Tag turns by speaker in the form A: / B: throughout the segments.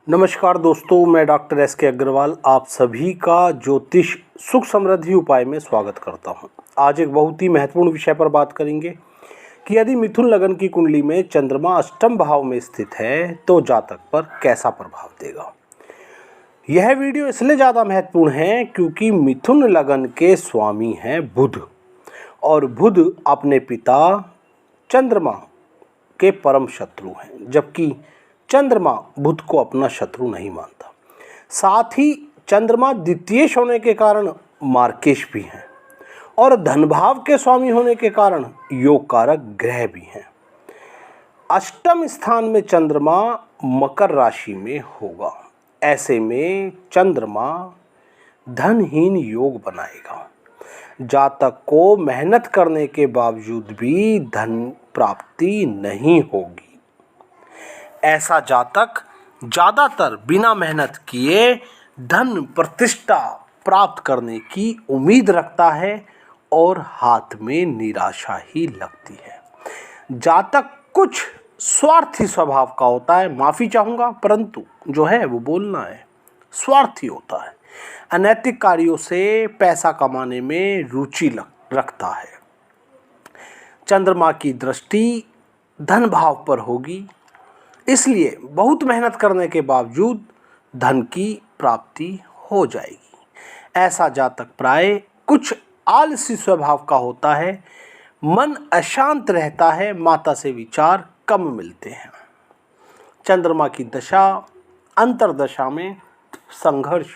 A: नमस्कार दोस्तों, मैं डॉक्टर एस.के. अग्रवाल आप सभी का ज्योतिष सुख समृद्धि उपाय में स्वागत करता हूं। आज एक बहुत ही महत्वपूर्ण विषय पर बात करेंगे कि यदि मिथुन लगन की कुंडली में चंद्रमा अष्टम भाव में स्थित है तो जातक पर कैसा प्रभाव देगा। यह वीडियो इसलिए ज़्यादा महत्वपूर्ण है क्योंकि मिथुन लगन के स्वामी हैं बुध, और बुध अपने पिता चंद्रमा के परम शत्रु हैं, जबकि चंद्रमा बुध को अपना शत्रु नहीं मानता। साथ ही चंद्रमा द्वितीयेश होने के कारण मार्केश भी हैं और धन भाव के स्वामी होने के कारण योग कारक ग्रह भी हैं। अष्टम स्थान में चंद्रमा मकर राशि में होगा। ऐसे में चंद्रमा धनहीन योग बनाएगा। जातक को मेहनत करने के बावजूद भी धन प्राप्ति नहीं होगी। ऐसा जातक ज़्यादातर बिना मेहनत किए धन प्रतिष्ठा प्राप्त करने की उम्मीद रखता है और हाथ में निराशा ही लगती है। जातक कुछ स्वार्थी स्वभाव का होता है, माफ़ी चाहूँगा, परंतु जो है वो बोलना है, स्वार्थी होता है। अनैतिक कार्यों से पैसा कमाने में रुचि रखता है। चंद्रमा की दृष्टि धन भाव पर होगी, इसलिए बहुत मेहनत करने के बावजूद धन की प्राप्ति हो जाएगी। ऐसा जातक प्राय कुछ आलसी स्वभाव का होता है, मन अशांत रहता है, माता से विचार कम मिलते हैं। चंद्रमा की दशा अंतर्दशा में संघर्ष,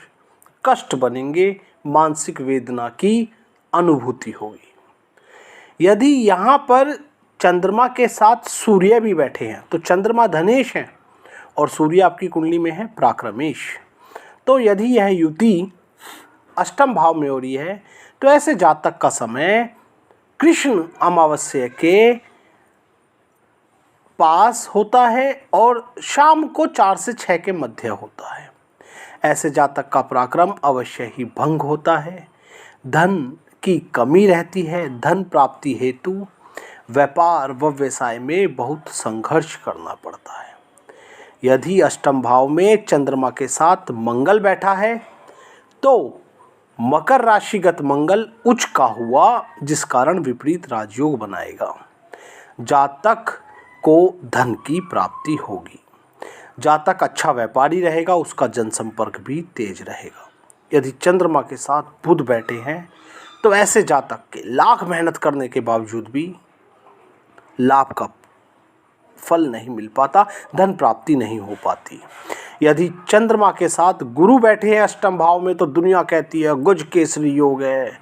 A: कष्ट बनेंगे, मानसिक वेदना की अनुभूति होगी। यदि यहाँ पर चंद्रमा के साथ सूर्य भी बैठे हैं तो चंद्रमा धनेश हैं और सूर्य आपकी कुंडली में है प्राक्रमेश, तो यदि यह युति अष्टम भाव में हो रही है तो ऐसे जातक का समय कृष्ण अमावस्या के पास होता है और शाम को 4 से 6 के मध्य होता है। ऐसे जातक का पराक्रम अवश्य ही भंग होता है। धन की कमी रहती है। धन प्राप्ति हेतु व्यापार व व्यवसाय में बहुत संघर्ष करना पड़ता है। यदि अष्टम भाव में चंद्रमा के साथ मंगल बैठा है तो मकर राशिगत मंगल उच्च का हुआ, जिस कारण विपरीत राजयोग बनाएगा। जातक को धन की प्राप्ति होगी। जातक अच्छा व्यापारी रहेगा, उसका जनसंपर्क भी तेज रहेगा। यदि चंद्रमा के साथ बुध बैठे हैं तो ऐसे जातक के लाख मेहनत करने के बावजूद भी लाभ का फल नहीं मिल पाता, धन प्राप्ति नहीं हो पाती। यदि चंद्रमा के साथ गुरु बैठे हैं अष्टम भाव में तो दुनिया कहती है गुज केसरी योग है,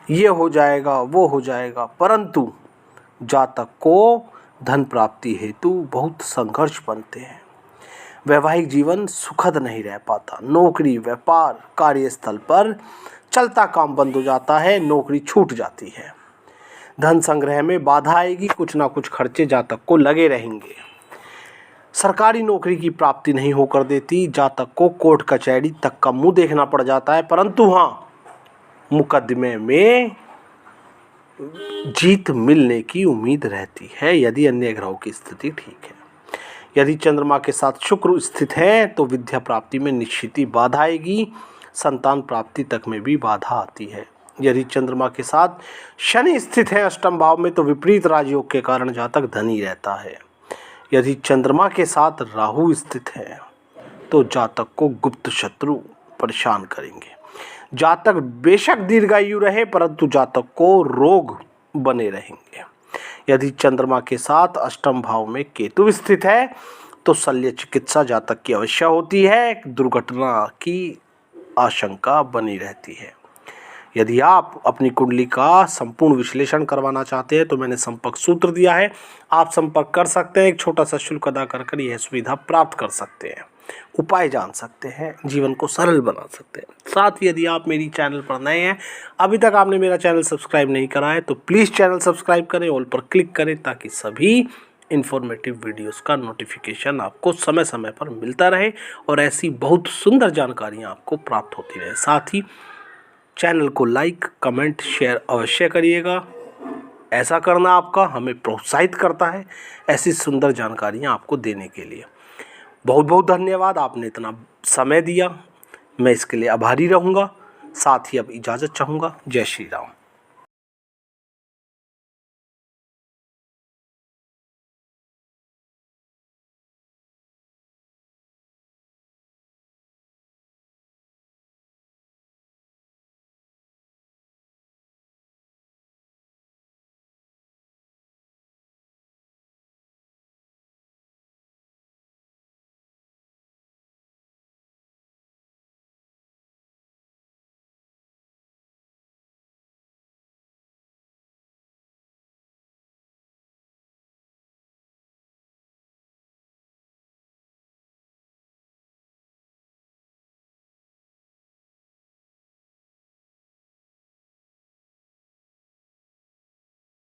A: ये हो जाएगा वो हो जाएगा, परंतु जातक को धन प्राप्ति हेतु बहुत संघर्ष बनते हैं। वैवाहिक जीवन सुखद नहीं रह पाता। नौकरी, व्यापार, कार्यस्थल पर चलता काम बंद हो जाता है, नौकरी छूट जाती है। धन संग्रह में बाधा आएगी, कुछ ना कुछ खर्चे जातक को लगे रहेंगे। सरकारी नौकरी की प्राप्ति नहीं होकर देती। जातक को कोर्ट कचहरी तक का मुंह देखना पड़ जाता है, परंतु हाँ, मुकदमे में जीत मिलने की उम्मीद रहती है यदि अन्य ग्रहों की स्थिति ठीक है। यदि चंद्रमा के साथ शुक्र स्थित है तो विद्या प्राप्ति में निश्चित ही बाधा आएगी। संतान प्राप्ति तक में भी बाधा आती है। यदि चंद्रमा के साथ शनि स्थित है अष्टम भाव में तो विपरीत राजयोग के कारण जातक धनी रहता है। यदि चंद्रमा के साथ राहु स्थित है तो जातक को गुप्त शत्रु परेशान करेंगे। जातक बेशक दीर्घायु रहे, परंतु जातक को रोग बने रहेंगे। यदि चंद्रमा के साथ अष्टम भाव में केतु स्थित है तो शल्य चिकित्सा जातक की अवश्य होती है। दुर्घटना की आशंका बनी रहती है। यदि आप अपनी कुंडली का संपूर्ण विश्लेषण करवाना चाहते हैं तो मैंने संपर्क सूत्र दिया है, आप संपर्क कर सकते हैं। एक छोटा सा शुल्क अदा कर यह सुविधा प्राप्त कर सकते हैं, उपाय जान सकते हैं, जीवन को सरल बना सकते हैं। साथ ही यदि आप मेरी चैनल पर नए हैं, अभी तक आपने मेरा चैनल सब्सक्राइब नहीं करा है तो प्लीज़ चैनल सब्सक्राइब करें, ऑल पर क्लिक करें ताकि सभी इन्फॉर्मेटिव वीडियोस का नोटिफिकेशन आपको समय समय पर मिलता रहे और ऐसी बहुत सुंदर जानकारियाँ आपको प्राप्त होती रहे। साथ ही चैनल को लाइक, कमेंट, शेयर अवश्य करिएगा। ऐसा करना आपका हमें प्रोत्साहित करता है ऐसी सुंदर जानकारियाँ आपको देने के लिए। बहुत बहुत धन्यवाद, आपने इतना समय दिया, मैं इसके लिए आभारी रहूँगा। साथ ही अब इजाज़त चाहूँगा। जय श्री राम।